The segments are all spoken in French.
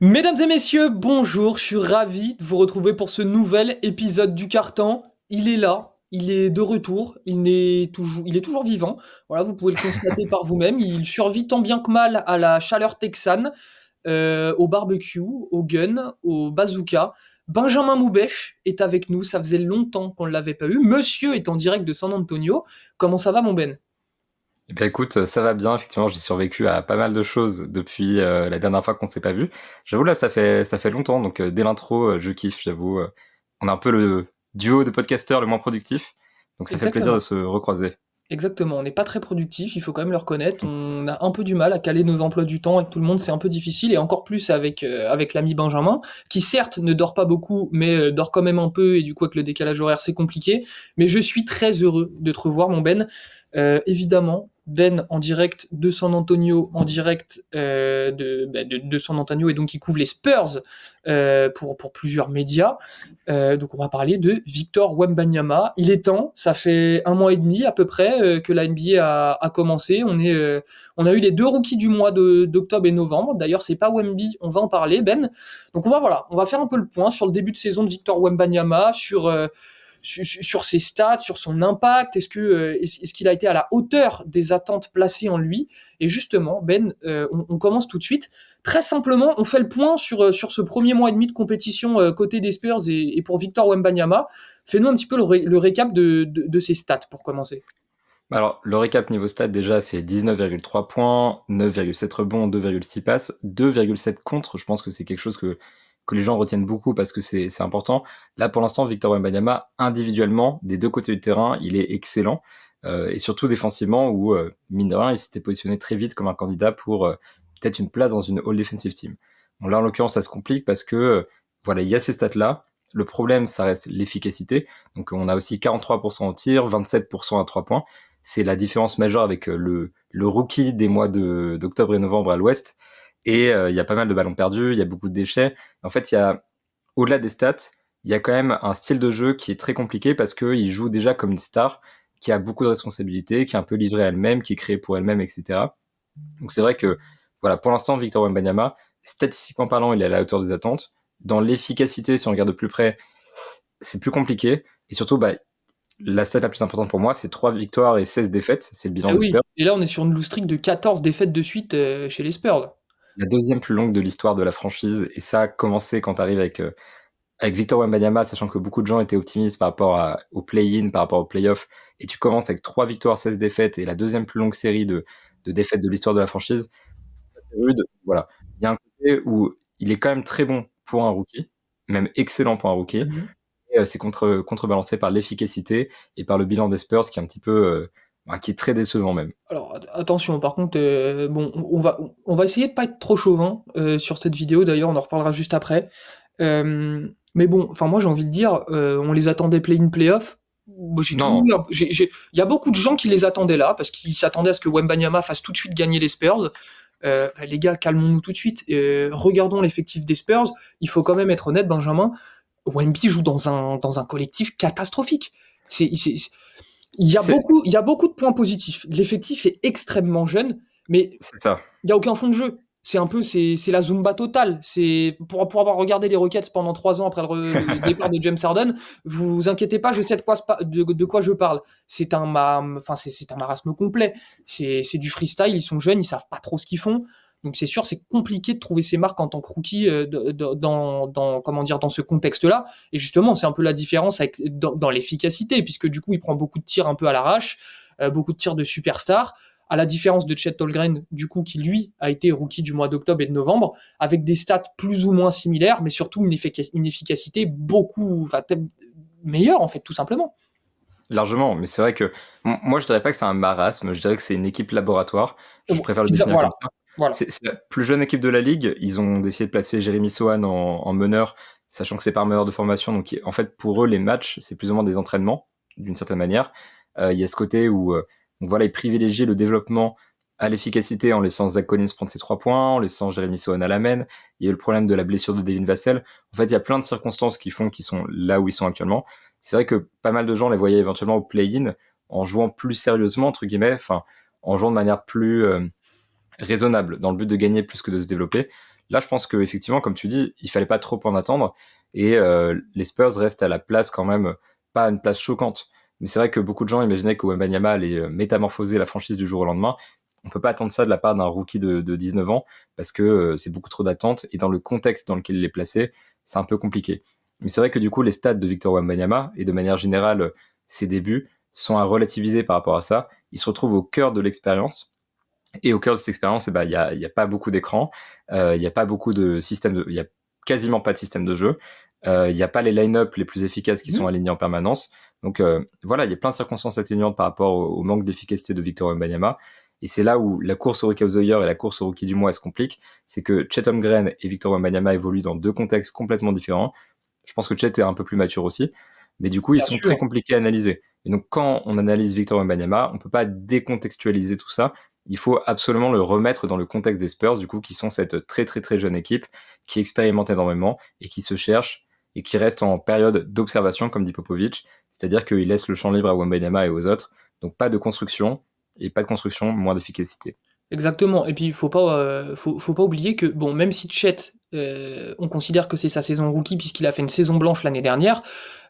Mesdames et messieurs, bonjour, je suis ravi de vous retrouver pour ce nouvel épisode du Carton. Il est là, il est de retour, il est toujours vivant. Voilà, vous pouvez le constater par vous-même. Il survit tant bien que mal à la chaleur texane, au barbecue, au gun, au bazooka. Benjamin Moubèche est avec nous, ça faisait longtemps qu'on ne l'avait pas eu. Monsieur est en direct de San Antonio. Comment ça va, mon Ben? Eh bien écoute, ça va bien, effectivement, j'ai survécu à pas mal de choses depuis la dernière fois qu'on s'est pas vu. J'avoue là, ça fait longtemps, donc dès l'intro, je kiffe, j'avoue. On est un peu le duo de podcasteurs le moins productif, donc ça fait plaisir de Exactement. se recroiser. Exactement, on n'est pas très productif, il faut quand même le reconnaître. On a un peu du mal à caler nos emplois du temps avec tout le monde, c'est un peu difficile, et encore plus avec l'ami Benjamin, qui certes ne dort pas beaucoup, mais dort quand même un peu, et du coup avec le décalage horaire c'est compliqué. Mais je suis très heureux de te revoir, mon Ben. Évidemment, Ben en direct de San Antonio, en direct de San Antonio, et donc qui couvre les Spurs pour plusieurs médias. Donc on va parler de Victor Wembanyama. Il est temps, ça fait un mois et demi à peu près que la NBA a commencé. On a eu les deux rookies du mois d'octobre et novembre. D'ailleurs, c'est pas Wemby, on va en parler, Ben. Donc on va faire un peu le point sur le début de saison de Victor Wembanyama, sur ses stats, sur son impact. Est-ce qu'il a été à la hauteur des attentes placées en lui? Et justement, Ben, on commence tout de suite. Très simplement, on fait le point sur ce premier mois et demi de compétition côté des Spurs et pour Victor Wembanyama. Fais-nous un petit peu le récap de ses stats pour commencer. Alors, le récap niveau stat, déjà, c'est 19,3 points, 9,7 rebonds, 2,6 passes, 2,7 contre. Je pense que c'est quelque chose que les gens retiennent beaucoup parce que c'est important. Là, pour l'instant, Victor Wembanyama, individuellement, des deux côtés du terrain, il est excellent. Et surtout défensivement, où, mine de rien, il s'était positionné très vite comme un candidat pour peut-être une place dans une All Defensive Team. Bon, là, en l'occurrence, ça se complique parce que, voilà, il y a ces stats-là. Le problème, ça reste l'efficacité. Donc, on a aussi 43% au tir, 27% à 3 points. C'est la différence majeure avec le rookie des mois d'octobre et novembre à l'ouest. Et il y a pas mal de ballons perdus, il y a beaucoup de déchets. En fait, il y a, au-delà des stats, il y a quand même un style de jeu qui est très compliqué parce qu'il joue déjà comme une star, qui a beaucoup de responsabilités, qui est un peu livrée à elle-même, qui est créée pour elle-même, etc. Donc c'est vrai que, voilà, pour l'instant, Victor Wembanyama, statistiquement parlant, il est à la hauteur des attentes. Dans l'efficacité, si on regarde de plus près, c'est plus compliqué. Et surtout, bah, la stat la plus importante pour moi, c'est 3 victoires et 16 défaites. C'est le bilan Ah des oui, Spurs. et là on est sur une lose streak de 14 défaites de suite chez les Spurs. La deuxième plus longue de l'histoire de la franchise. Et ça a commencé quand tu arrives avec Victor Wembanyama, sachant que beaucoup de gens étaient optimistes par rapport au play-in, par rapport au play-off. Et tu commences avec 3 victoires, 16 défaites et la deuxième plus longue série de défaites de l'histoire de la franchise. Ça, c'est rude. Voilà. Il y a un côté où il est quand même très bon pour un rookie, même excellent pour un rookie. Mhm. Et c'est contrebalancé par l'efficacité et par le bilan des Spurs qui est un petit peu, qui est très décevant même. Alors attention, par contre, bon, on va essayer de pas être trop chauvin sur cette vidéo. D'ailleurs, on en reparlera juste après. Mais bon, enfin moi j'ai envie de dire, on les attendait play-in, play-off. Moi, j'ai tout, Non, il y a beaucoup de gens qui les attendaient là parce qu'ils s'attendaient à ce que Wembanyama fasse tout de suite gagner les Spurs. Bah, les gars, calmons-nous tout de suite. Regardons l'effectif des Spurs. Il faut quand même être honnête, Benjamin. Wemby joue dans un collectif catastrophique. C'est, c'est il y a beaucoup de points positifs. L'effectif est extrêmement jeune, mais c'est ça. il y a aucun fond de jeu. C'est la Zumba totale. C'est pour avoir regardé les Rockets pendant 3 ans après le départ de James Harden, vous inquiétez pas, je sais de quoi je parle. C'est un marasme complet. C'est du freestyle. Ils sont jeunes, ils savent pas trop ce qu'ils font. Donc c'est sûr, c'est compliqué de trouver ses marques en tant que rookie comment dire, dans ce contexte-là. Et justement, c'est un peu la différence dans l'efficacité, puisque du coup, il prend beaucoup de tirs un peu à l'arrache, beaucoup de tirs de superstar à la différence de Chet Holmgren, du coup, qui lui a été rookie du mois d'octobre et de novembre, avec des stats plus ou moins similaires, mais surtout une efficacité beaucoup, enfin, meilleure, en fait, tout simplement. Largement, mais c'est vrai que moi je dirais pas que c'est un marasme, je dirais que c'est une équipe laboratoire. Je préfère le définir comme Voilà, ça. voilà. C'est la plus jeune équipe de la ligue. Ils ont décidé de placer Jérémy Sohan en meneur, sachant que c'est pas un meneur de formation. Donc en fait pour eux les matchs c'est plus ou moins des entraînements d'une certaine manière. Il y a ce côté où donc voilà ils privilégient le développement à l'efficacité en laissant Zach Collins prendre ses 3 points, en laissant Jérémy Sohan à la main. Il y a eu le problème de la blessure de Devin Vassell. En fait il y a plein de circonstances qui font qu'ils sont là où ils sont actuellement. C'est vrai que pas mal de gens les voyaient éventuellement au play-in en jouant plus sérieusement, entre guillemets, enfin, en jouant de manière plus raisonnable, dans le but de gagner plus que de se développer. Là, je pense qu'effectivement, comme tu dis, il fallait pas trop en attendre. Et les Spurs restent à la place quand même, pas à une place choquante. Mais c'est vrai que beaucoup de gens imaginaient que Wembanyama allait métamorphoser la franchise du jour au lendemain. On peut pas attendre ça de la part d'un rookie de 19 ans parce que c'est beaucoup trop d'attentes. Et dans le contexte dans lequel il est placé, c'est un peu compliqué. Mais c'est vrai que du coup, les stats de Victor Wembanyama et de manière générale, ses débuts sont à relativiser par rapport à ça. Il se retrouve au cœur de l'expérience. Et au cœur de cette expérience, y a pas beaucoup d'écrans, il y a pas beaucoup de systèmes il y a quasiment pas de système de jeu, il y a pas les line-up les plus efficaces qui sont Mhm. alignés en permanence. Donc voilà, il y a plein de circonstances atténuantes par rapport au manque d'efficacité de Victor Wembanyama. Et c'est là où la course au Rookie of the Year et la course au Rookie du mois elle se complique. C'est que Chet Holmgren et Victor Wembanyama évoluent dans deux contextes complètement différents. Je pense que Chet est un peu plus mature aussi, mais du coup ils Bien sont très sûr. compliqués à analyser. Et donc quand on analyse Victor Wembanyama, on peut pas décontextualiser tout ça. Il faut absolument le remettre dans le contexte des Spurs, du coup, qui sont cette très très très jeune équipe qui expérimente énormément et qui se cherche et qui reste en période d'observation, comme dit Popovic, c'est-à-dire qu'il laisse le champ libre à Wembanyama et aux autres, donc pas de construction, et pas de construction, moins d'efficacité. Exactement. Et puis, faut pas oublier que, bon, même si Chet, on considère que c'est sa saison rookie puisqu'il a fait une saison blanche l'année dernière,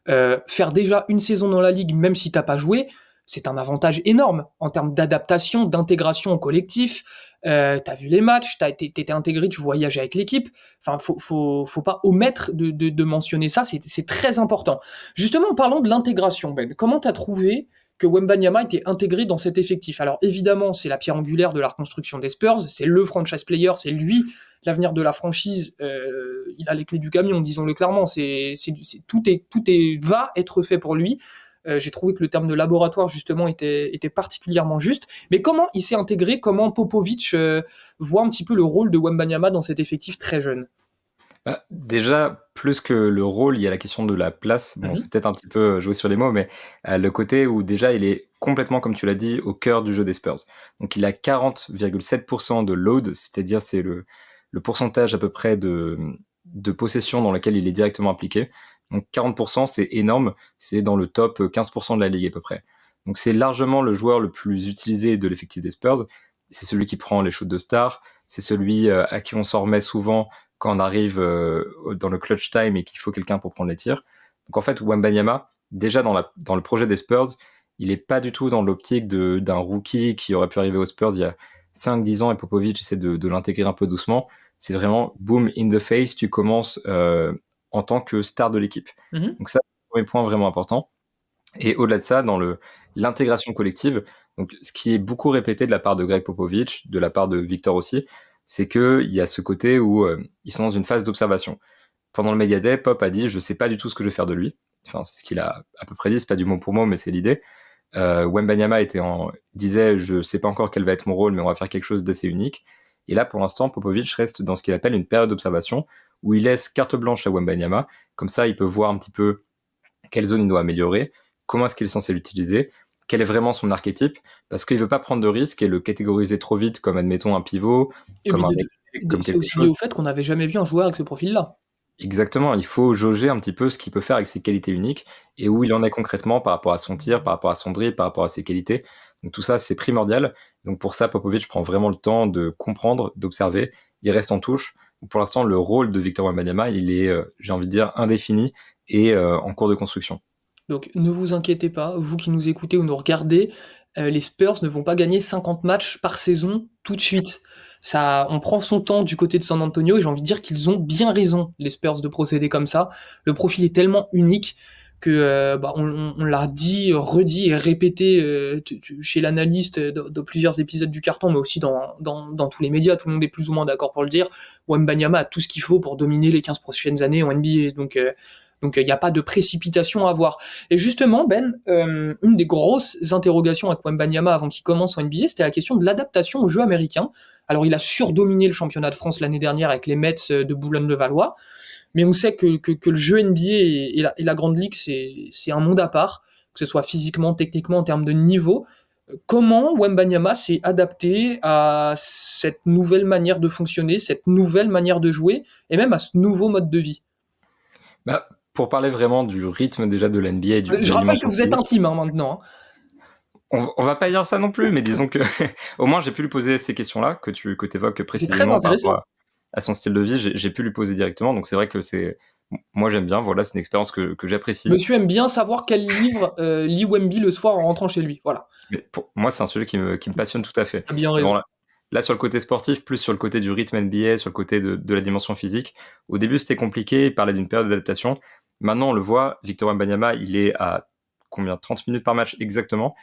faire déjà une saison dans la ligue, même si t'as pas joué, c'est un avantage énorme en termes d'adaptation, d'intégration au collectif. T'as vu les matchs, t'étais intégré, tu voyages avec l'équipe. Enfin, faut pas omettre de mentionner ça, c'est très important. Justement, en parlant de l'intégration, Ben, comment t'as trouvé que Wembanyama était intégré dans cet effectif? Alors évidemment, c'est la pierre angulaire de la reconstruction des Spurs, c'est le franchise player, c'est lui l'avenir de la franchise. Il a les clés du camion, disons-le clairement. Tout va être fait pour lui. J'ai trouvé que le terme de laboratoire justement était particulièrement juste. Mais comment il s'est intégré? Comment Popovic voit un petit peu le rôle de Wembanyama dans cet effectif très jeune? Bah, déjà, plus que le rôle, il y a la question de la place. Bon, Mhm. c'est peut-être un petit peu jouer sur les mots, mais le côté où déjà il est complètement, comme tu l'as dit, au cœur du jeu des Spurs. Donc il a 40,7% de load, c'est-à-dire c'est le pourcentage à peu près de possession dans laquelle il est directement impliqué. Donc 40%, c'est énorme, c'est dans le top 15% de la ligue à peu près. Donc c'est largement le joueur le plus utilisé de l'effectif des Spurs. C'est celui qui prend les shoots de star, c'est celui à qui on s'en remet souvent quand on arrive dans le clutch time et qu'il faut quelqu'un pour prendre les tirs. Donc en fait, Wembanyama, déjà dans le projet des Spurs, il est pas du tout dans l'optique d'un rookie qui aurait pu arriver aux Spurs il y a 5-10 ans et Popovic essaie de l'intégrer un peu doucement. C'est vraiment boom in the face, tu commences en tant que star de l'équipe. Mhm. Donc ça, c'est le premier point vraiment important. Et au-delà de ça, dans l'intégration collective, donc ce qui est beaucoup répété de la part de Greg Popovich, de la part de Victor aussi, c'est qu'il y a ce côté où ils sont dans une phase d'observation. Pendant le Media Day, Pop a dit je sais pas du tout ce que je vais faire de lui. Enfin, c'est ce qu'il a à peu près dit, c'est pas du mot pour mot, mais c'est l'idée. Wembanyama disait je sais pas encore quel va être mon rôle, mais on va faire quelque chose d'assez unique. Et là, pour l'instant, Popovic reste dans ce qu'il appelle une période d'observation, où il laisse carte blanche à Wembanyama. Comme ça, il peut voir un petit peu quelle zone il doit améliorer, comment est-ce qu'il est censé l'utiliser, quel est vraiment son archétype, parce qu'il veut pas prendre de risques et le catégoriser trop vite comme, admettons, un pivot, Et comme puis un mec, comme c'est quelque aussi lié chose. au fait qu'on n'avait jamais vu un joueur avec ce profil-là. Exactement, il faut jauger un petit peu ce qu'il peut faire avec ses qualités uniques et où il en est concrètement par rapport à son tir, par rapport à son dribble, par rapport à ses qualités. Donc tout ça, c'est primordial. Donc pour ça, Popovic prend vraiment le temps de comprendre, d'observer. Il reste en touche. Pour l'instant, le rôle de Victor Wembanyama, il est, j'ai envie de dire, indéfini et en cours de construction. Donc ne vous inquiétez pas, vous qui nous écoutez ou nous regardez, les Spurs ne vont pas gagner 50 matchs par saison tout de suite. Ça, on prend son temps du côté de San Antonio et j'ai envie de dire qu'ils ont bien raison, les Spurs, de procéder comme ça. Le profil est tellement unique que on l'a dit, redit et répété chez l'analyste dans plusieurs épisodes du carton, mais aussi dans tous les médias. Tout le monde est plus ou moins d'accord pour le dire. Wembanyama a tout ce qu'il faut pour dominer les 15 prochaines années en NBA. Donc il n'y a pas de précipitation à avoir. Et justement, Ben, une des grosses interrogations avec Wembanyama avant qu'il commence en NBA, c'était la question de l'adaptation au jeu américain. Alors il a surdominé le championnat de France l'année dernière avec les Mets de Boulogne-le-Valois, mais on sait que le jeu NBA et la Grande Ligue, c'est un monde à part, que ce soit physiquement, techniquement, en termes de niveau. Comment Wembanyama s'est adapté à cette nouvelle manière de fonctionner, cette nouvelle manière de jouer, et même à ce nouveau mode de vie? Bah, pour parler vraiment du rythme déjà de l'NBA et de Je la rappelle que dimension vous êtes physique, intime hein, maintenant. Hein. on va pas dire ça non plus, mais disons que au moins j'ai pu lui poser ces questions-là que tu évoques C'est très précisément par rapport intéressant. à son style de vie, j'ai pu lui poser directement. Donc c'est vrai que moi j'aime bien. Voilà, c'est une expérience que j'apprécie. Monsieur aime bien savoir quel livre lit Wemby le soir en rentrant chez lui. Voilà. Mais pour moi, c'est un sujet qui me passionne tout à fait. T'as bien Mais bon, raison. là, sur le côté sportif, plus sur le côté du rythme NBA, sur le côté de la dimension physique, au début, c'était compliqué. Il parlait d'une période d'adaptation. Maintenant, on le voit, Victor Wembanyama, il est à combien 30 minutes par match exactement.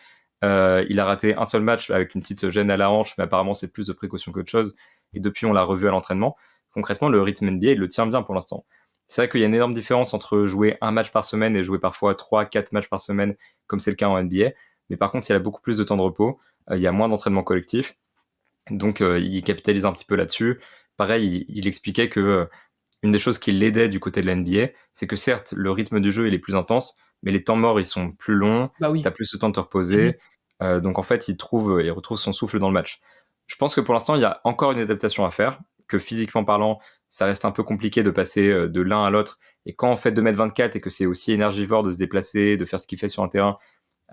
Il a raté un seul match avec une petite gêne à la hanche, mais apparemment, c'est plus de précaution qu'autre chose. Et depuis, on l'a revu à l'entraînement. Concrètement, le rythme NBA, il le tient bien pour l'instant. C'est vrai qu'il y a une énorme différence entre jouer un match par semaine et jouer parfois 3-4 matchs par semaine, comme c'est le cas en NBA. Mais par contre, il y a beaucoup plus de temps de repos, il y a moins d'entraînement collectif, donc il capitalise un petit peu là-dessus. Pareil, il expliquait que une des choses qui l'aidait du côté de la NBA, c'est que certes, le rythme du jeu il est plus intense, mais les temps morts ils sont plus longs, Bah tu as oui. plus le temps de te Mhm. reposer, donc en fait il retrouve son souffle dans le match. Je pense que pour l'instant il y a encore une adaptation à faire, que physiquement parlant, ça reste un peu compliqué de passer de l'un à l'autre, et quand on fait 2,24 m et que c'est aussi énergivore de se déplacer, de faire ce qu'il fait sur un terrain,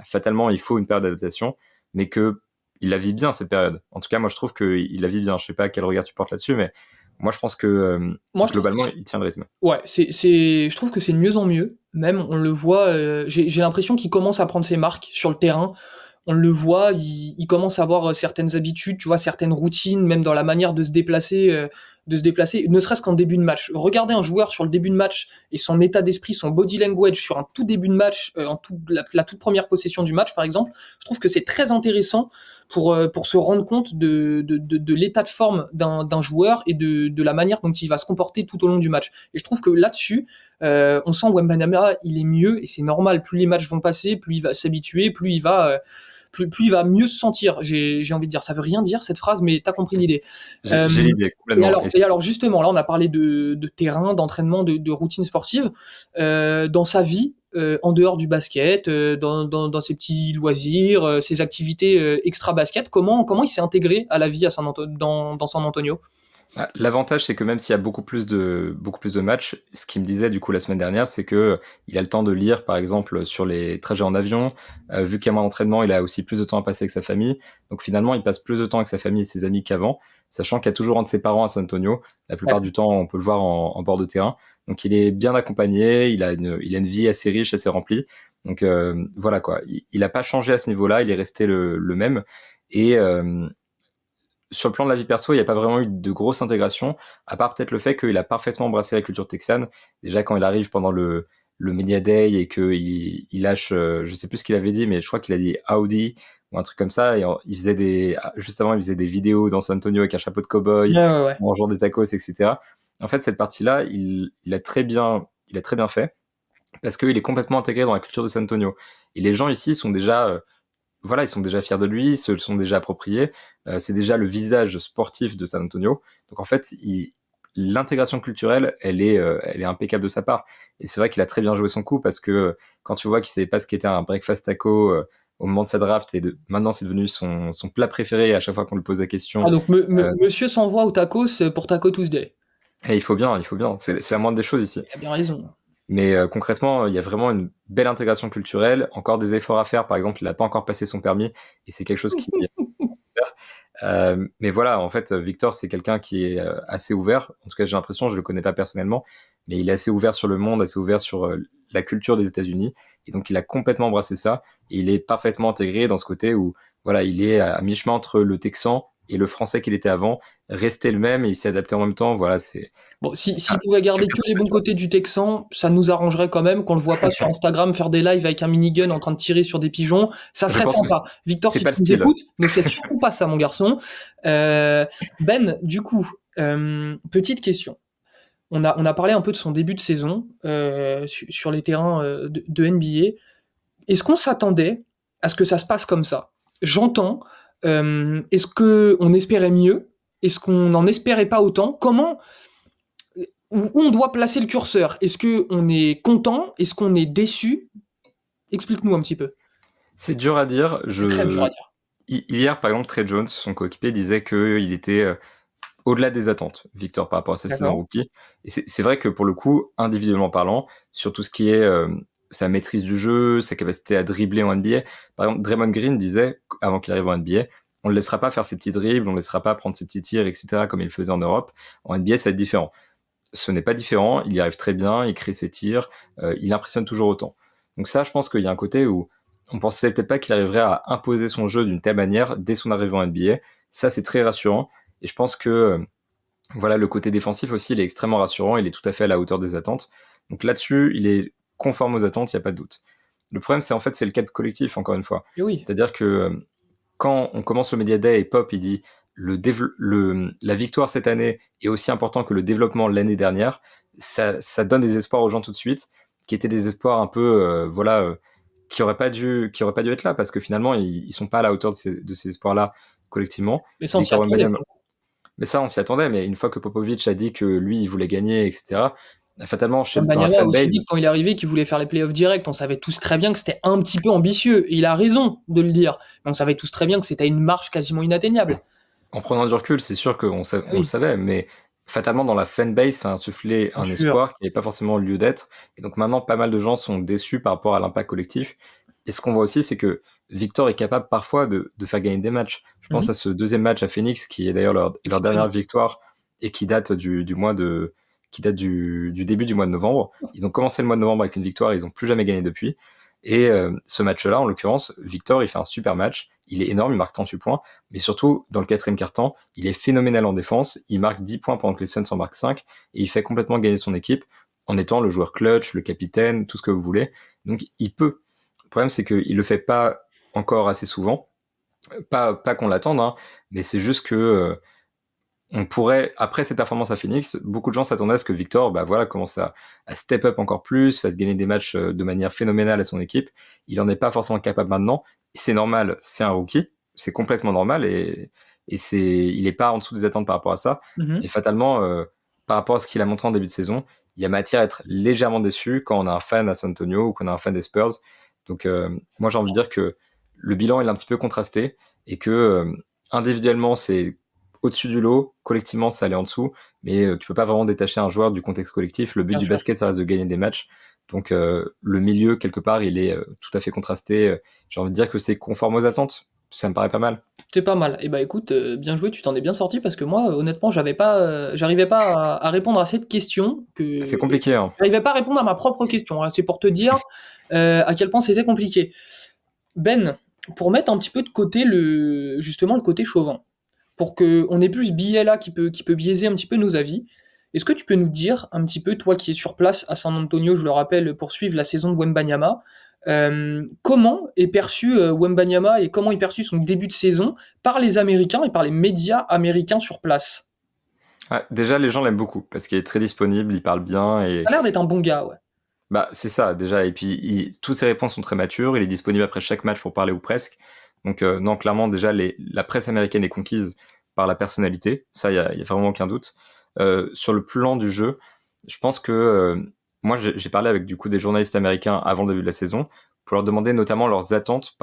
fatalement, il faut une période d'adaptation, mais que il la vit bien cette période. En tout cas, moi, je trouve qu'il la vit bien. Je sais pas quel regard tu portes là-dessus, mais moi, je pense que Moi, je trouve que globalement, il tient le rythme. ouais, je trouve que c'est de mieux en mieux. Même, on le voit. J'ai l'impression qu'il commence à prendre ses marques sur le terrain. On le voit, il commence à avoir certaines habitudes, tu vois, certaines routines, même dans la manière de se déplacer, ne serait-ce qu'en début de match. Regardez un joueur sur le début de match et son état d'esprit, son body language sur un tout début de match, la toute première possession du match, par exemple. Je trouve que c'est très intéressant pour se rendre compte de l'état de forme d'un joueur et de la manière dont il va se comporter tout au long du match. Et je trouve que là-dessus, on sent Wembanyama, il est mieux et c'est normal. Plus les matchs vont passer, plus il va s'habituer, plus il va mieux se sentir. J'ai envie de dire, ça veut rien dire cette phrase, mais t'as compris l'idée. J'ai Euh, l'idée complètement. et alors justement, là on a parlé de terrain, d'entraînement, de routine sportive. Dans sa vie, en dehors du basket, dans ses petits loisirs, ses activités extra basket, comment il s'est intégré à la vie dans San Antonio? L'avantage, c'est que même s'il y a beaucoup plus de matchs, ce qu'il me disait du coup la semaine dernière, c'est que il a le temps de lire, par exemple, sur les trajets en avion. Vu qu'il y a moins d'entraînement, il a aussi plus de temps à passer avec sa famille. Donc finalement, il passe plus de temps avec sa famille et ses amis qu'avant, sachant qu'il y a toujours un de ses parents à San Antonio. La plupart du temps, on peut le voir en bord de terrain. Donc il est bien accompagné, il a une vie assez riche, assez remplie. Donc voilà quoi. Il a pas changé à ce niveau-là, il est resté le même. Et sur le plan de la vie perso, il n'y a pas vraiment eu de grosse intégration, à part peut-être le fait qu'il a parfaitement embrassé la culture texane. Déjà, quand il arrive pendant le Media Day et qu'il lâche, je sais plus ce qu'il avait dit, mais je crois qu'il a dit Audi ou un truc comme ça. Et juste avant, il faisait des vidéos dans San Antonio avec un chapeau de Ouais, cow-boy, ouais, ouais. en mangeant des tacos, etc. En fait, cette partie-là, il a très bien fait parce qu'il est complètement intégré dans la culture de San Antonio. Et les gens ici sont déjà voilà, ils sont déjà fiers de lui, ils se le sont déjà appropriés. C'est déjà le visage sportif de San Antonio. Donc en fait, l'intégration culturelle, elle est impeccable de sa part. Et c'est vrai qu'il a très bien joué son coup parce que quand tu vois qu'il savait pas ce qu'était un breakfast taco au moment de sa draft et maintenant c'est devenu son plat préféré à chaque fois qu'on lui pose la question. Ah donc Euh, monsieur s'envoie au tacos pour Taco Tuesday. et il faut bien, il faut bien. C'est la moindre des choses ici. Il a bien raison. Mais concrètement, il y a vraiment une belle intégration culturelle. Encore des efforts à faire. Par exemple, il n'a pas encore passé son permis et c'est quelque chose qui mais voilà, en fait, Victor, c'est quelqu'un qui est assez ouvert. En tout cas, j'ai l'impression, je le connais pas personnellement, mais il est assez ouvert sur le monde, assez ouvert sur la culture des États-Unis. Et donc, il a complètement embrassé ça. Et il est parfaitement intégré dans ce côté où, voilà, il est à mi-chemin entre le Texan et le Français qu'il était avant, resté le même et il s'est adapté en même temps. Voilà, Bon, c'est s'il pouvait garder quelqu'un que de les bons culturel. côtés du Texan, ça nous arrangerait quand même qu'on le voit pas sur Instagram faire des lives avec un minigun en train de tirer sur des pigeons. Ça Je serait pense que sympa. Victor, c'est si pas tu le nous style. écoutes, ne fais surtout pas ça, mon garçon. Ben, du coup, petite question. On a parlé un peu de son début de saison sur les terrains de NBA. Est-ce qu'on s'attendait à ce que ça se passe comme ça? J'entends. Est-ce que on espérait mieux? Est-ce qu'on n'en espérait pas autant? Où on doit placer le curseur? Est-ce que on est content? Est-ce qu'on est déçu? Explique-nous un petit peu. C'est dur à dire. C'est très dur à dire. Hier, par exemple, Trey Jones, son coéquipier, disait qu'il était au-delà des attentes, Victor, par rapport à sa saison D'accord. rookie. Et c'est vrai que pour le coup, individuellement parlant, sur tout ce qui est sa maîtrise du jeu, sa capacité à dribbler en NBA, par exemple, Draymond Green disait, avant qu'il arrive en NBA, On le laissera pas faire ses petits dribbles, on le laissera pas prendre ses petits tirs, etc., comme il le faisait en Europe. En NBA, ça va être différent. Ce n'est pas différent, il y arrive très bien, il crée ses tirs, il impressionne toujours autant. Donc ça, je pense qu'il y a un côté où on pensait peut-être pas qu'il arriverait à imposer son jeu d'une telle manière dès son arrivée en NBA. Ça, c'est très rassurant. Et je pense que voilà, le côté défensif aussi, il est extrêmement rassurant, il est tout à fait à la hauteur des attentes. Donc là-dessus, il est conforme aux attentes, il n'y a pas de doute. Le problème, c'est en fait, c'est le cap collectif, encore une fois. Et oui. C'est-à-dire que quand on commence le Media Day et Pop, il dit la victoire cette année est aussi important que le développement l'année dernière, ça donne des espoirs aux gens tout de suite, qui étaient des espoirs un peu, qui auraient pas dû être là, parce que finalement, ils sont pas à la hauteur de ces espoirs-là collectivement. Mais ça, on s'y Victor attendait. Wembanyama, mais ça, on s'y attendait, mais une fois que Popovic a dit que lui, il voulait gagner, etc., fatalement, dans la Wembanyama a aussi fanbase, dit que quand il est arrivé qu'il voulait faire les playoffs directs. On savait tous très bien que c'était un petit peu ambitieux. Et il a raison de le dire. Mais on savait tous très bien que c'était une marche quasiment inatteignable. en prenant du recul, c'est sûr qu'on Ah on le oui, savait, mais fatalement, dans la fanbase, ça a insufflé bien un sûr. espoir qui n'avait pas forcément lieu d'être. Et donc maintenant, pas mal de gens sont déçus par rapport à l'impact collectif. Et ce qu'on voit aussi, c'est que Victor est capable parfois de faire gagner des matchs. Je pense Mhm. à ce deuxième match à Phoenix, qui est d'ailleurs leur dernière Exceptionnel. victoire et qui date qui date du début du mois de novembre. Ils ont commencé le mois de novembre avec une victoire, ils n'ont plus jamais gagné depuis. Et ce match-là, en l'occurrence, Victor, il fait un super match. Il est énorme, il marque 38 points. Mais surtout, dans le quatrième quart-temps, il est phénoménal en défense. Il marque 10 points pendant que les Suns en marquent 5. Et il fait complètement gagner son équipe en étant le joueur clutch, le capitaine, tout ce que vous voulez. Donc, il peut. Le problème, c'est qu'il le fait pas encore assez souvent. Pas qu'on l'attende, hein, mais c'est juste que on pourrait, après cette performance à Phoenix, beaucoup de gens s'attendaient à ce que Victor, bah voilà, commence à step up encore plus, fasse gagner des matchs de manière phénoménale à son équipe. Il en est pas forcément capable maintenant. C'est normal, c'est un rookie, c'est complètement normal et il est pas en dessous des attentes par rapport à ça. Et Mhm. fatalement, par rapport à ce qu'il a montré en début de saison, il y a matière à être légèrement déçu quand on a un fan à San Antonio ou qu'on a un fan des Spurs. Donc, moi, j'ai envie de dire que le bilan est un petit peu contrasté et que individuellement, c'est au-dessus du lot, collectivement ça allait en dessous, mais tu peux pas vraiment détacher un joueur du contexte collectif. Le but Bien du sûr. basket, ça reste de gagner des matchs. Donc le milieu, quelque part, il est tout à fait contrasté. J'ai envie de dire que c'est conforme aux attentes. Ça me paraît pas mal. C'est pas mal. Et bah écoute, bien joué, tu t'en es bien sorti parce que moi, honnêtement, j'arrivais pas à répondre à cette question C'est que compliqué, hein. j'arrivais pas à répondre à ma propre question, hein. C'est pour te dire à quel point c'était compliqué. Ben, pour mettre un petit peu de côté justement le côté chauvin, pour que on ait plus ce biais là qui peut biaiser un petit peu nos avis. Est-ce que tu peux nous dire un petit peu, toi qui es sur place à San Antonio, je le rappelle, pour suivre la saison de Wembanyama, comment est perçu Wembanyama et comment est perçu son début de saison par les Américains et par les médias américains sur place? Ouais, déjà, les gens l'aiment beaucoup parce qu'il est très disponible, il parle bien Ça et a l'air d'être un bon gars, ouais. bah c'est ça déjà. Et puis toutes ses réponses sont très matures. Il est disponible après chaque match pour parler ou presque. Donc non, clairement déjà la presse américaine est conquise par la personnalité. Ça, y a vraiment aucun doute. Sur le plan du jeu, je pense que moi j'ai parlé avec du coup des journalistes américains avant le début de la saison pour leur demander notamment leurs attentes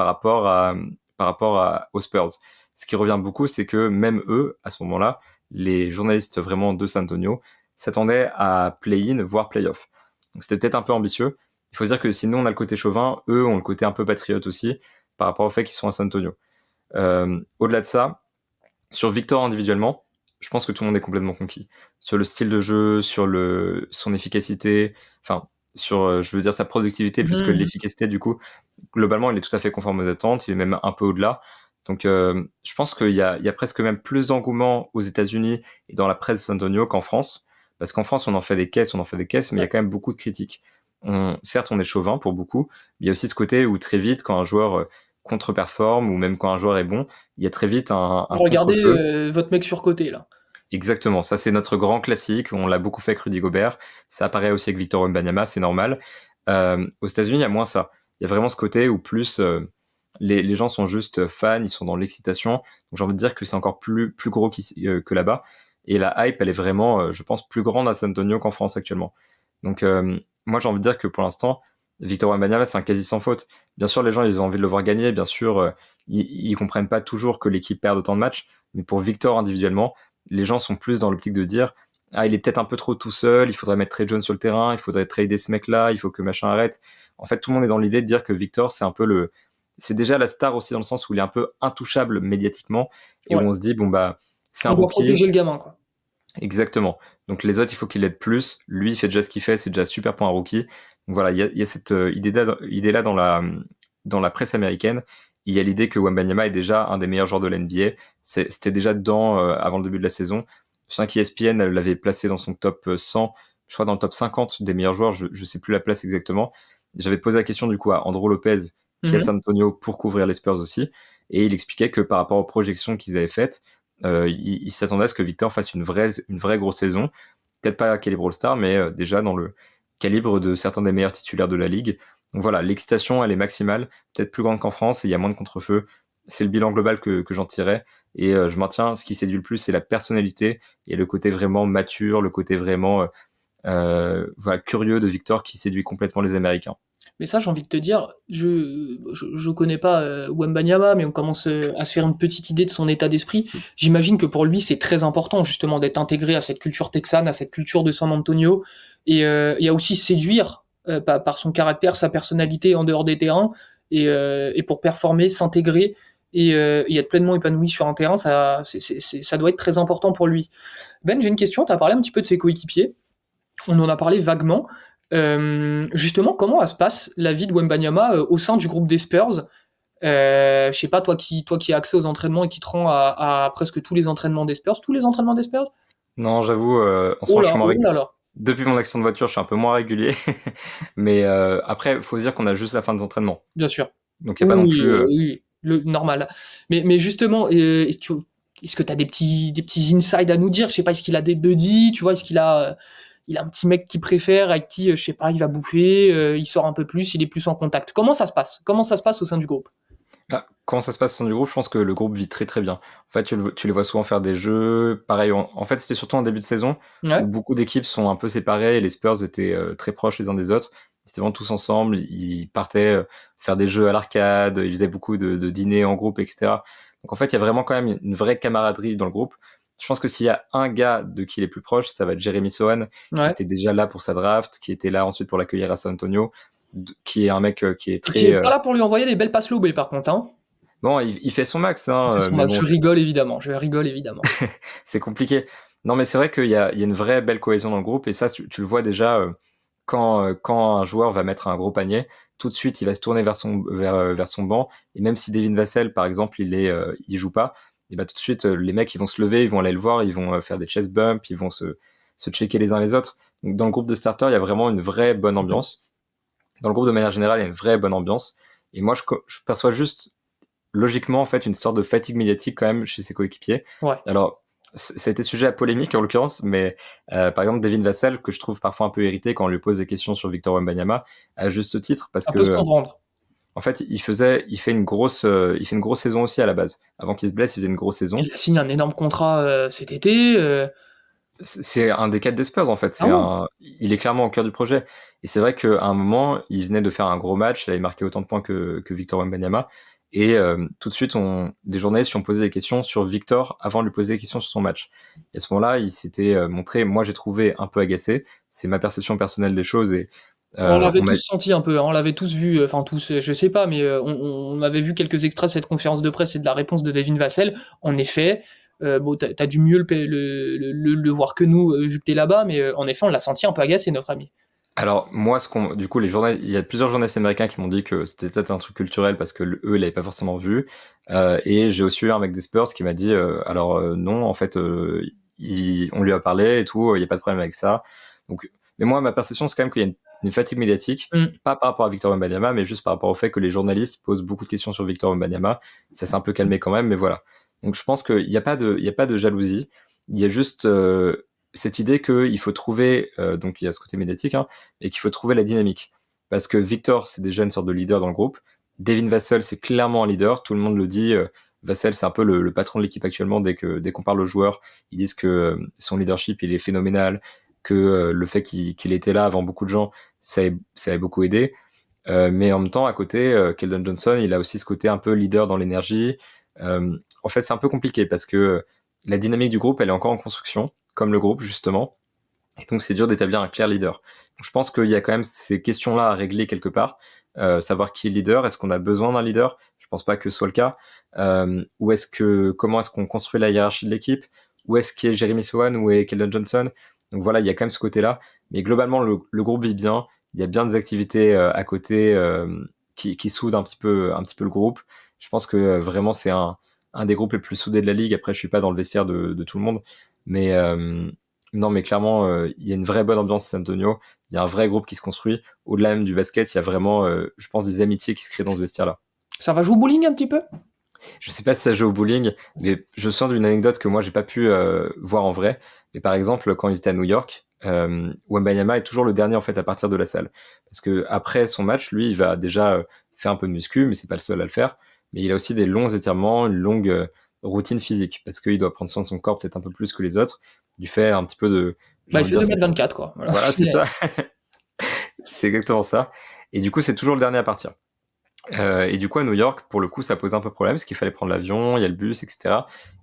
aux Spurs. Ce qui revient beaucoup, c'est que même eux, à ce moment-là, les journalistes vraiment de San Antonio s'attendaient à play-in, voire play-off. Donc c'était peut-être un peu ambitieux. Il faut se dire que si nous on a le côté chauvin, eux ont le côté un peu patriote aussi, par rapport au fait qu'ils sont à San Antonio. Au-delà de ça, sur Victor individuellement, je pense que tout le monde est complètement conquis. Sur le style de jeu, sur son efficacité, enfin, sur, je veux dire, sa productivité, plus que Mhm. l'efficacité, du coup, globalement, il est tout à fait conforme aux attentes, il est même un peu au-delà. Donc, je pense qu'il y a presque même plus d'engouement aux États-Unis et dans la presse de San Antonio qu'en France. Parce qu'en France, on en fait des caisses, mais il y a Ouais. quand même beaucoup de critiques. Certes, on est chauvin pour beaucoup, mais il y a aussi ce côté où très vite, quand un joueur contre-performe ou même quand un joueur est bon, il y a très vite un Regardez contre-feu. votre mec surcoté là. Exactement, ça c'est notre grand classique, on l'a beaucoup fait avec Rudy Gobert, ça apparaît aussi avec Victor Wembanyama, c'est normal. Aux États-Unis, il y a moins ça. Il y a vraiment ce côté où plus les gens sont juste fans, ils sont dans l'excitation. Donc j'ai envie de dire que c'est encore plus gros que là-bas. Et la hype, elle est vraiment, je pense, plus grande à San Antonio qu'en France actuellement. Donc moi j'ai envie de dire que pour l'instant, Victor Wembanyama, c'est un quasi sans faute. Bien sûr, les gens, ils ont envie de le voir gagner. Bien sûr, ils comprennent pas toujours que l'équipe perde autant de matchs. Mais pour Victor individuellement, les gens sont plus dans l'optique de dire ah, il est peut-être un peu trop tout seul, il faudrait mettre Trey Jones sur le terrain, il faudrait trader ce mec-là, il faut que machin arrête. En fait, tout le monde est dans l'idée de dire que Victor, c'est un peu c'est déjà la star aussi dans le sens où il est un peu intouchable médiatiquement et où Ouais. on se dit, bon, bah, c'est un On doit rookie. protéger le gamin, quoi. Exactement. Donc les autres, il faut qu'il l'aide plus. Lui, il fait déjà ce qu'il fait, c'est déjà super pour un rookie. Donc voilà, il y a cette idée-là dans la presse américaine. Il y a l'idée que Wembanyama est déjà un des meilleurs joueurs de l'NBA. C'était déjà dedans avant le début de la saison. Je sens qu'ESPN l'avait placé dans son top 100, je crois dans le top 50 des meilleurs joueurs, je sais plus la place exactement. J'avais posé la question du coup à Andrew Lopez, qui est à Mhm. San Antonio pour couvrir les Spurs aussi, et il expliquait que par rapport aux projections qu'ils avaient faites, il s'attendait à ce que Victor fasse une vraie grosse saison. Peut-être pas à calibre All-Star, mais déjà dans le calibre de certains des meilleurs titulaires de la ligue. Donc voilà, l'excitation, elle est maximale, peut-être plus grande qu'en France, et il y a moins de contre-feu. C'est le bilan global que j'en tirais. Et je maintiens, ce qui séduit le plus, c'est la personnalité et le côté vraiment mature, le côté vraiment voilà, curieux de Victor qui séduit complètement les Américains. Mais ça, j'ai envie de te dire, je connais pas Wembanyama, mais on commence à se faire une petite idée de son état d'esprit. J'imagine que pour lui, c'est très important justement d'être intégré à cette culture texane, à cette culture de San Antonio, et à aussi séduire par son caractère, sa personnalité en dehors des terrains, et pour performer, s'intégrer et être pleinement épanoui sur un terrain, ça doit être très important pour lui. Ben, j'ai une question. Tu as parlé un petit peu de ses coéquipiers. On en a parlé vaguement. Justement, comment se passe la vie de Wembanyama au sein du groupe des Spurs? Je sais pas, toi qui as accès aux entraînements et qui te rend à presque tous les entraînements des Spurs, tous les entraînements des Spurs? Non, j'avoue, en ce Oh moment, je là, suis moins oh là régulier. là, Depuis mon accident de voiture, je suis un peu moins régulier. Mais après, il faut se dire qu'on a juste la fin des entraînements. bien sûr. Donc, il n'y a pas non Oui, plus. oui, le normal. Mais justement, est-ce que tu as des petits insides à nous dire? Je sais pas, est-ce qu'il a des buddies, tu vois, est-ce qu'il a un petit mec qu'il préfère, avec qui, je sais pas, il va bouffer, il sort un peu plus, il est plus en contact. Comment ça se passe? Comment ça se passe au sein du groupe? Ah, comment ça se passe au sein du groupe? Je pense que le groupe vit très très bien. En fait, tu les vois souvent faire des jeux. Pareil, en fait, c'était surtout en début de saison où Ouais. beaucoup d'équipes sont un peu séparées et les Spurs étaient très proches les uns des autres. Ils étaient vraiment tous ensemble. Ils partaient faire des jeux à l'arcade. Ils faisaient beaucoup de dîners en groupe, etc. Donc en fait, il y a vraiment quand même une vraie camaraderie dans le groupe. Je pense que s'il y a un gars de qui il est plus proche, ça va être Jeremy Sohan, qui Ouais. était déjà là pour sa draft, qui était là ensuite pour l'accueillir à San Antonio, qui est un mec qui est Et qui très est pas là pour lui envoyer des belles passes lobées, par contre, hein. bon, il fait son max, Il hein, fait son mais match. bon, Je rigole évidemment, je rigole évidemment. c'est compliqué. Non, mais c'est vrai qu'il y a une vraie belle cohésion dans le groupe, et ça, tu le vois déjà quand un joueur va mettre un gros panier, tout de suite, il va se tourner vers son banc, et même si Devin Vassell, par exemple, il joue pas, et bah tout de suite, les mecs, ils vont se lever, ils vont aller le voir, ils vont faire des chest bumps, ils vont se checker les uns les autres. Donc, dans le groupe de starters, il y a vraiment une vraie bonne Mhm. ambiance. Dans le groupe de manière générale, il y a une vraie bonne ambiance. Et moi, je perçois juste logiquement en fait une sorte de fatigue médiatique quand même chez ses coéquipiers. Ouais. Alors ça a été sujet à polémique en l'occurrence, mais par exemple Devin Vassell que je trouve parfois un peu irrité quand on lui pose des questions sur Victor Wembanyama à juste titre parce Ça que peut se comprendre. en fait il fait une grosse saison aussi à la base. Avant qu'il se blesse, il faisait une grosse saison. Il a signé un énorme contrat cet été. C'est un des quatre des Spurs en fait. Ah ouais. Il est clairement au cœur du projet. Et c'est vrai qu'à un moment, il venait de faire un gros match. Il avait marqué autant de points que Victor Wembanyama. Et tout de suite, des journalistes lui ont posé des questions sur Victor avant de lui poser des questions sur son match. Et à ce moment-là, il s'était montré, moi j'ai trouvé un peu agacé. C'est ma perception personnelle des choses. Et On l'avait on m'a tous senti un peu, hein, on l'avait tous vu, enfin tous, je sais pas, mais on avait vu quelques extraits de cette conférence de presse et de la réponse de Devin Vassell. En effet, bon, t'as dû mieux le voir que nous, vu que t'es là-bas, mais en effet, on l'a senti un peu agacé, notre ami. Alors moi, du coup, il y a plusieurs journalistes américains qui m'ont dit que c'était peut-être un truc culturel parce que eux, ils l'avaient pas forcément vu. Et j'ai aussi eu un mec des Spurs qui m'a dit, alors non, en fait, on lui a parlé et tout, il y a pas de problème avec ça. Donc, mais moi, ma perception, c'est quand même qu'il y a une fatigue médiatique, Mm. pas par rapport à Victor Wembanyama, mais juste par rapport au fait que les journalistes posent beaucoup de questions sur Victor Wembanyama. Ça s'est un peu calmé quand même, mais voilà. Donc je pense qu'il y a pas de jalousie. Il y a juste cette idée qu'il faut trouver, donc il y a ce côté médiatique, hein, et qu'il faut trouver la dynamique. Parce que Victor, c'est déjà une sorte de leader dans le groupe. Devin Vassell, c'est clairement un leader. Tout le monde le dit. Vassell, c'est un peu le patron de l'équipe actuellement. Dès qu'on parle aux joueurs, ils disent que son leadership, il est phénoménal, que le fait qu'il était là avant beaucoup de gens, ça a beaucoup aidé. Mais en même temps, à côté, Keldon Johnson, il a aussi ce côté un peu leader dans l'énergie. En fait, c'est un peu compliqué parce que la dynamique du groupe, elle est encore en construction, comme le groupe justement. Et donc, c'est dur d'établir un clair leader. Donc, je pense qu'il y a quand même ces questions-là à régler quelque part. savoir qui est le leader. Est-ce qu'on a besoin d'un leader? Je pense pas que ce soit le cas. Ou comment est-ce qu'on construit la hiérarchie de l'équipe? Où est-ce qu'il y a Jeremy Sohan, où est Keldon Johnson? Donc voilà, il y a quand même ce côté-là. Mais globalement, le groupe vit bien. Il y a bien des activités à côté qui soudent un petit peu le groupe. Je pense que vraiment, c'est un des groupes les plus soudés de la ligue. Après, je suis pas dans le vestiaire de tout le monde. Mais non, mais clairement, il y a une vraie bonne ambiance à San Antonio. Il y a un vrai groupe qui se construit. Au-delà même du basket, il y a vraiment, je pense, des amitiés qui se créent dans ce vestiaire-là. Ça va jouer au bowling un petit peu? Je sais pas si ça joue au bowling, mais je sens d'une anecdote que moi j'ai pas pu voir en vrai. Mais par exemple, quand ils étaient à New York, Wembanyama est toujours le dernier en fait à partir de la salle, parce que après son match, lui, il va déjà faire un peu de muscu, mais c'est pas le seul à le faire. Mais il a aussi des longs étirements, une longue routine physique, parce qu'il doit prendre soin de son corps peut-être un peu plus que les autres, du fait un petit peu de, j'ai Bah, il envie de fait dire, 2,24 m quoi. Voilà. voilà, c'est ça, c'est exactement ça. Et du coup, c'est toujours le dernier à partir. Et du coup, à New York, pour le coup, ça posait un peu problème, parce qu'il fallait prendre l'avion, il y a le bus, etc.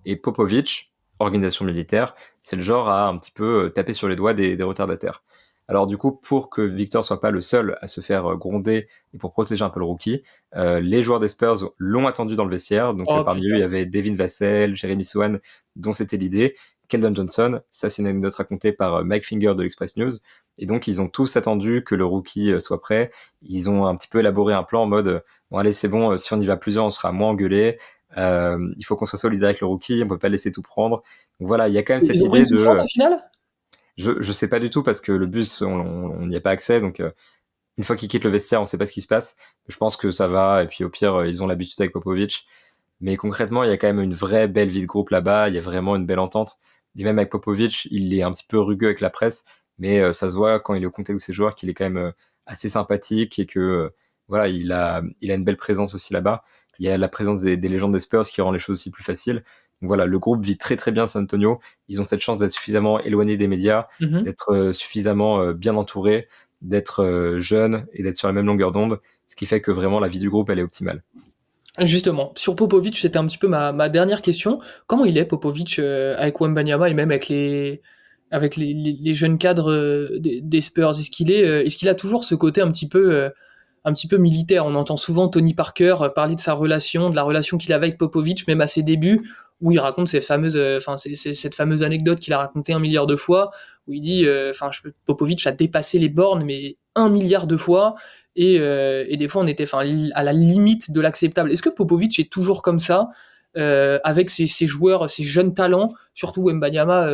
Et Popovich, organisation militaire, c'est le genre à un petit peu taper sur les doigts des retardataires. Alors du coup, pour que Victor soit pas le seul à se faire gronder et pour protéger un peu le rookie, les joueurs des Spurs l'ont attendu dans le vestiaire. Donc Oh parmi eux, il y putain. avait Devin Vassell, Jeremy Sohan, dont c'était l'idée, Keldon Johnson. Ça, c'est une anecdote racontée par Mike Finger de l'Express News. Et donc, ils ont tous attendu que le rookie soit prêt. Ils ont un petit peu élaboré un plan en mode bon allez c'est bon, si on y va plusieurs on sera moins engueulé, il faut qu'on soit solidaire avec le rookie, on peut pas laisser tout prendre. Donc voilà, il y a quand même cette Ils ont pris idée une souffrante de au final? je sais pas du tout parce que le bus on n'y a pas accès, donc une fois qu'ils quittent le vestiaire on sait pas ce qui se passe. Je pense que ça va et puis au pire ils ont l'habitude avec Popovich, mais concrètement il y a quand même une vraie belle vie de groupe là-bas, il y a vraiment une belle entente. Et même avec Popovich il est un petit peu rugueux avec la presse, mais ça se voit quand il est au contact de ses joueurs qu'il est quand même assez sympathique et que voilà il a une belle présence aussi là-bas. Il y a la présence des légendes des Spurs qui rend les choses aussi plus faciles. Donc voilà, le groupe vit très très bien à San Antonio. Ils ont cette chance d'être suffisamment éloignés des médias, Mhm. d'être suffisamment bien entourés, d'être jeunes et d'être sur la même longueur d'onde, ce qui fait que vraiment la vie du groupe elle est optimale. Justement, sur Popovic, c'était un petit peu ma dernière question. Comment il est, Popovic, avec Wembanyama et même avec les jeunes cadres des Spurs? Est-ce qu'il a toujours ce côté un petit peu militaire? On entend souvent Tony Parker parler de sa relation, de la relation qu'il avait avec Popovic, même à ses débuts, où il raconte cette fameuse anecdote qu'il a racontée 1 milliard de fois, où il dit, Popovic a dépassé les bornes, mais 1 milliard de fois. Et des fois on était à la limite de l'acceptable. Est-ce que Popovic est toujours comme ça avec ses joueurs, ses jeunes talents, surtout Mbanyama,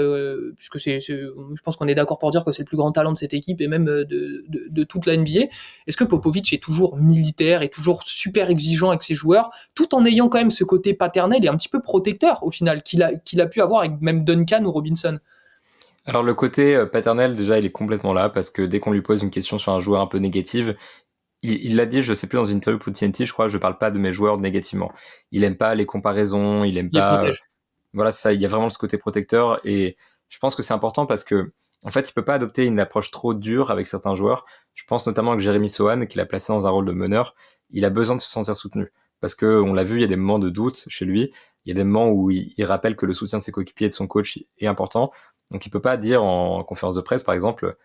puisque je pense qu'on est d'accord pour dire que c'est le plus grand talent de cette équipe et même de toute la NBA. Est-ce que Popovic est toujours militaire et toujours super exigeant avec ses joueurs, tout en ayant quand même ce côté paternel et un petit peu protecteur au final qu'il a pu avoir avec même Duncan ou Robinson? Alors le côté paternel déjà il est complètement là parce que dès qu'on lui pose une question sur un joueur un peu négative, il l'a dit, je sais plus dans une interview pour TNT, je crois, je parle pas de mes joueurs négativement. Il aime pas les comparaisons, il aime Il les pas protège. voilà, ça, il y a vraiment ce côté protecteur et je pense que c'est important parce que en fait, il peut pas adopter une approche trop dure avec certains joueurs. Je pense notamment avec Jeremy Sohan qu'il a placé dans un rôle de meneur, il a besoin de se sentir soutenu parce que on l'a vu, il y a des moments de doute chez lui, il y a des moments où il rappelle que le soutien de ses coéquipiers et de son coach est important. Donc il peut pas dire en conférence de presse par exemple,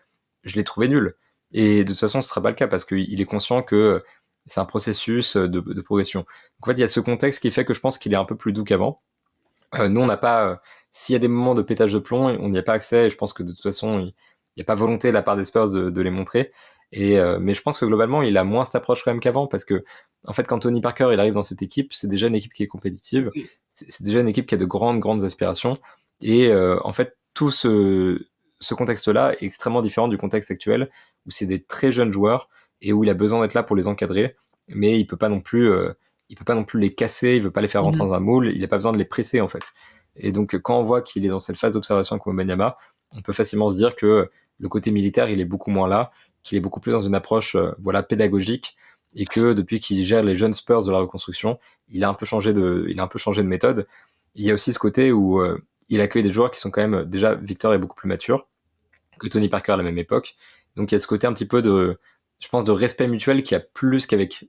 je l'ai trouvé nul. Et de toute façon, ce sera pas le cas parce qu'il est conscient que c'est un processus de progression. Donc, en fait, il y a ce contexte qui fait que je pense qu'il est un peu plus doux qu'avant. Nous, on n'a pas. S'il y a des moments de pétage de plomb, on n'y a pas accès. Et je pense que de toute façon, il n'y a pas volonté de la part des Spurs de les montrer. Mais je pense que globalement, il a moins cette approche quand même qu'avant parce que, en fait, quand Tony Parker il arrive dans cette équipe, c'est déjà une équipe qui est compétitive. Oui. C'est déjà une équipe qui a de grandes, grandes aspirations. Et en fait, tout ce contexte-là est extrêmement différent du contexte actuel où c'est des très jeunes joueurs et où il a besoin d'être là pour les encadrer. Mais il peut pas non plus. Il peut pas non plus les casser, il veut pas les faire rentrer Mhm. dans un moule, il n'a pas besoin de les presser en fait. Et donc quand on voit qu'il est dans cette phase d'observation avec Wembanyama, on peut facilement se dire que le côté militaire il est beaucoup moins là, qu'il est beaucoup plus dans une approche voilà pédagogique et que depuis qu'il gère les jeunes Spurs de la reconstruction, il a un peu changé de méthode. Il y a aussi ce côté où il accueille des joueurs qui sont quand même déjà Victor est beaucoup plus mature que Tony Parker à la même époque. Donc il y a ce côté un petit peu de je pense de respect mutuel qu'il y a plus qu'avec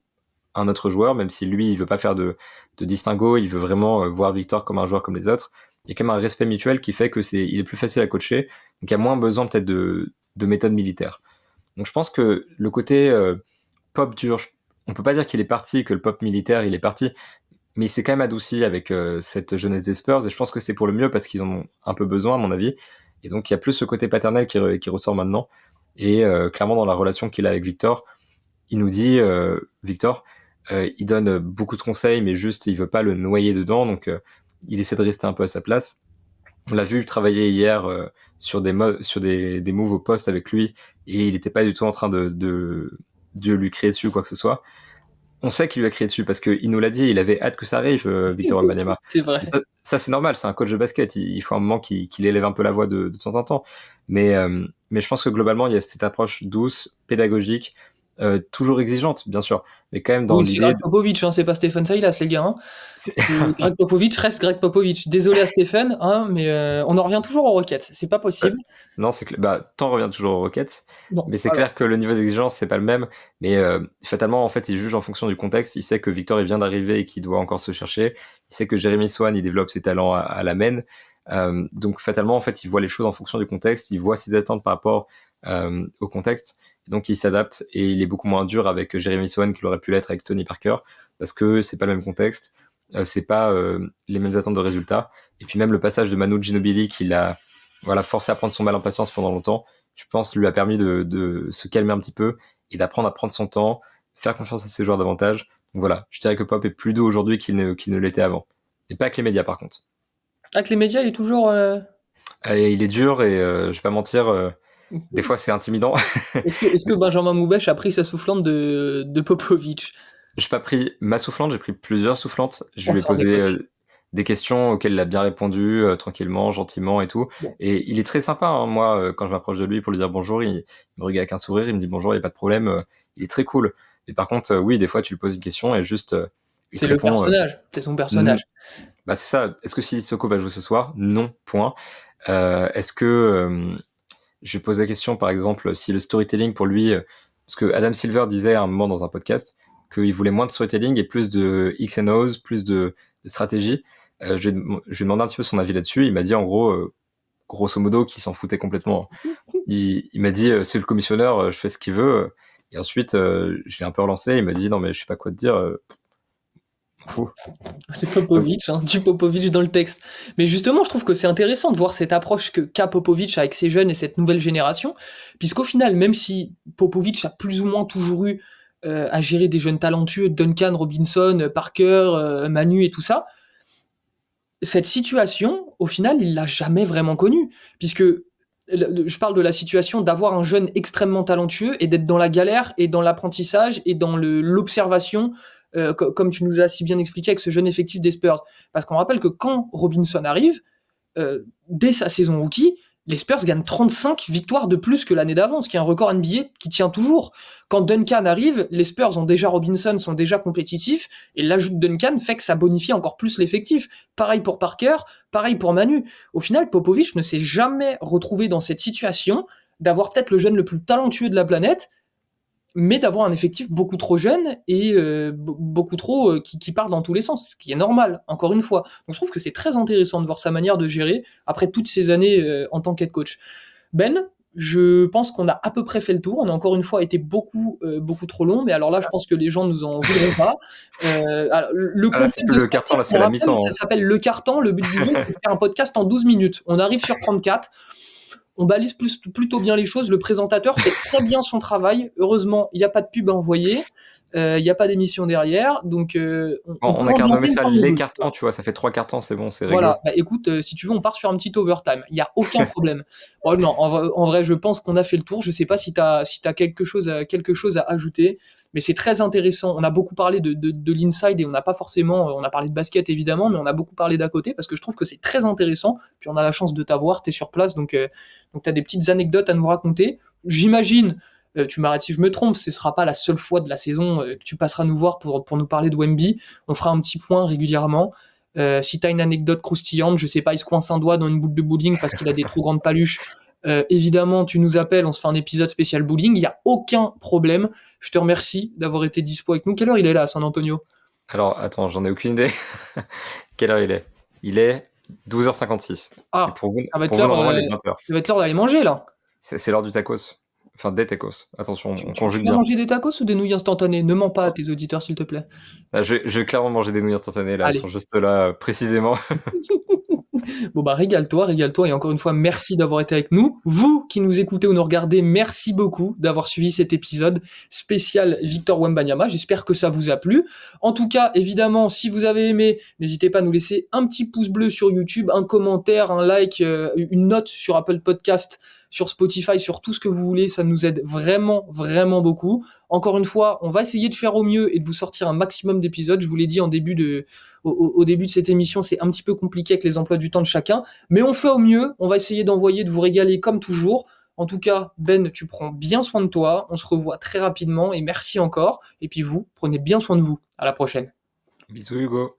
un autre joueur, même si lui, il veut pas faire de distinguo, il veut vraiment voir Victor comme un joueur comme les autres. Il y a quand même un respect mutuel qui fait que il est plus facile à coacher, donc il y a moins besoin peut-être de méthodes militaires. Donc je pense que le côté pop dur, on peut pas dire qu'il est parti, que le pop militaire, il est parti, mais il s'est quand même adouci avec cette jeunesse des Spurs, et je pense que c'est pour le mieux parce qu'ils en ont un peu besoin, à mon avis. Et donc, il y a plus ce côté paternel qui ressort maintenant. Et clairement, dans la relation qu'il a avec Victor, il nous dit, Victor, il donne beaucoup de conseils, mais juste, il veut pas le noyer dedans, donc il essaie de rester un peu à sa place. On l'a vu travailler hier sur des moves au poste avec lui, et il n'était pas du tout en train de lui crier dessus ou quoi que ce soit. On sait qu'il lui a crié dessus parce qu'il nous l'a dit, il avait hâte que ça arrive, Victor Wembanyama. C'est Et vrai. ça c'est normal, c'est un coach de basket, il faut un moment qu'il élève un peu la voix de temps en temps. Mais je pense que globalement, il y a cette approche douce, pédagogique, toujours exigeante, bien sûr, mais quand même dans Oui, c'est l'idée... Greg Popovich, hein, c'est pas Stephen Silas, les gars, hein. c'est- Greg Popovich reste Greg Popovich. Désolé à Stephen, hein, mais on en revient toujours aux Rockets. C'est pas possible. Non, c'est que bah, t'en reviens toujours aux Rockets, Non, mais c'est alors. clair que le niveau d'exigence, c'est pas le même. Mais fatalement, en fait, il juge en fonction du contexte. Il sait que Victor, il vient d'arriver et qu'il doit encore se chercher. Il sait que Jeremy Swan, il développe ses talents à la main. Donc, fatalement, en fait, il voit les choses en fonction du contexte. Il voit ses attentes par rapport au contexte. Donc, il s'adapte et il est beaucoup moins dur avec Jeremy Swan qu'il aurait pu l'être avec Tony Parker parce que c'est pas le même contexte. C'est pas les mêmes attentes de résultats. Et puis, même le passage de Manu Ginobili qu'il a voilà, forcé à prendre son mal en patience pendant longtemps, je pense, lui a permis de se calmer un petit peu et d'apprendre à prendre son temps, faire confiance à ses joueurs davantage. Donc voilà, je dirais que Pop est plus doux aujourd'hui qu'il ne l'était avant. Et pas que les médias, par contre. Avec les médias, il est toujours. Et il est dur et je vais pas mentir, des fois c'est intimidant. Est-ce que Benjamin Moubèche a pris sa soufflante de Popovich? J'ai pas pris ma soufflante, j'ai pris plusieurs soufflantes. Je On lui ai s'en posé déconne. des questions auxquelles il a bien répondu, tranquillement, gentiment et tout. Bon, Et il est très sympa, hein. Moi, quand je m'approche de lui pour lui dire bonjour, il me regarde avec un sourire, il me dit bonjour, il n'y a pas de problème. Il est très cool. Mais par contre, oui, des fois, tu lui poses une question et juste, il te c'est le répond, personnage. C'est son N- personnage. bah c'est ça. Est-ce que Sissoko va jouer ce soir? Non, point. Est-ce que je lui pose la question, par exemple, si le storytelling pour lui, parce que Adam Silver disait à un moment dans un podcast qu'il voulait moins de storytelling et plus de X and O's, plus de stratégie. Je lui ai demandé un petit peu son avis là-dessus. Il m'a dit en gros, grosso modo, qu'il s'en foutait complètement. Il m'a dit, c'est le commissionneur, je fais ce qu'il veut. Et ensuite, je l'ai un peu relancé. Il m'a dit, non mais je sais pas quoi te dire, m'en fous. C'est Donc, Popovich, hein, du Popovich dans le texte. Mais justement, je trouve que c'est intéressant de voir cette approche qu'a Popovich avec ces jeunes et cette nouvelle génération, puisqu'au final, même si Popovich a plus ou moins toujours eu à gérer des jeunes talentueux, Duncan, Robinson, Parker, Manu et tout ça, cette situation, au final, il l'a jamais vraiment connue, puisque je parle de la situation d'avoir un jeune extrêmement talentueux et d'être dans la galère et dans l'apprentissage et dans l'observation, comme tu nous as si bien expliqué avec ce jeune effectif des Spurs. Parce qu'on rappelle que quand Robinson arrive, dès sa saison rookie, les Spurs gagnent 35 victoires de plus que l'année d'avant, ce qui est un record NBA qui tient toujours. Quand Duncan arrive, les Spurs ont déjà Robinson, sont déjà compétitifs, et l'ajout de Duncan fait que ça bonifie encore plus l'effectif. Pareil pour Parker, pareil pour Manu. Au final, Popovich ne s'est jamais retrouvé dans cette situation d'avoir peut-être le jeune le plus talentueux de la planète, mais d'avoir un effectif beaucoup trop jeune et beaucoup trop qui part dans tous les sens, ce qui est normal, encore une fois. Donc je trouve que c'est très intéressant de voir sa manière de gérer après toutes ces années en tant qu'head coach. Ben, je pense qu'on a à peu près fait le tour. On a encore une fois été beaucoup trop long, mais alors là, je pense que les gens nous en voudront pas. Alors, le ah là, c'est concept plus de ce le carton, là, podcast, c'est on la rappelle, mi-temps, ça hein. s'appelle le carton. Le but du jeu, c'est de faire un podcast en 12 minutes. On arrive sur 34. On balise plutôt bien les choses. Le présentateur fait très bien son travail. Heureusement, il n'y a pas de pub à envoyer. Il n'y a pas d'émission derrière. Donc, Bon, on on peut a qu'à renommer ambiancer ça quand on les veut. cartons, tu vois, ça fait 3 cartons, c'est bon, c'est Voilà, réglo. bah écoute, si tu veux, on part sur un petit overtime. Il n'y a aucun problème. Oh, non, en vrai, je pense qu'on a fait le tour. Je sais pas si t'as quelque chose à ajouter, mais c'est très intéressant. On a beaucoup parlé de l'inside et on n'a pas forcément, on a parlé de basket évidemment, mais on a beaucoup parlé d'à côté parce que je trouve que c'est très intéressant. Puis on a la chance de t'avoir, t'es sur place, donc t'as des petites anecdotes à nous raconter. J'imagine, tu m'arrêtes si je me trompe, ce sera pas la seule fois de la saison que tu passeras nous voir pour nous parler de Wemby. On fera un petit point régulièrement. Si t'as une anecdote croustillante, je sais pas, il se coince un doigt dans une boule de bowling parce qu'il a des trop grandes paluches, évidemment, tu nous appelles, on se fait un épisode spécial bowling, il n'y a aucun problème. Je te remercie d'avoir été dispo avec nous. Quelle heure il est là à San Antonio? Alors, attends, j'en ai aucune idée. Quelle heure il est? Il est 12h56. Et Ah, pour vous, ça va être pour vous l'heure, normalement, il est 20h. ça va être l'heure d'aller manger là. C'est l'heure du tacos. Enfin, des tacos. Attention, on Tu conjugue vas bien. manger des tacos ou des nouilles instantanées? Ne mens pas à tes auditeurs, s'il te plaît. Ah, je vais clairement manger des nouilles instantanées, là, elles Allez. sont juste là, précisément. Bon bah régale-toi, régale-toi et encore une fois merci d'avoir été avec nous. Vous qui nous écoutez ou nous regardez, merci beaucoup d'avoir suivi cet épisode spécial Victor Wembanyama. J'espère que ça vous a plu. En tout cas, évidemment, si vous avez aimé, n'hésitez pas à nous laisser un petit pouce bleu sur YouTube, un commentaire, un like, une note sur Apple Podcast, sur Spotify, sur tout ce que vous voulez. Ça nous aide vraiment, vraiment beaucoup. Encore une fois, on va essayer de faire au mieux et de vous sortir un maximum d'épisodes. Je vous l'ai dit au début de cette émission, c'est un petit peu compliqué avec les emplois du temps de chacun, mais on fait au mieux, on va essayer d'envoyer, de vous régaler comme toujours. En tout cas, Ben, tu prends bien soin de toi, on se revoit très rapidement et merci encore. Et puis vous, prenez bien soin de vous. À la prochaine. Bisous, Hugo.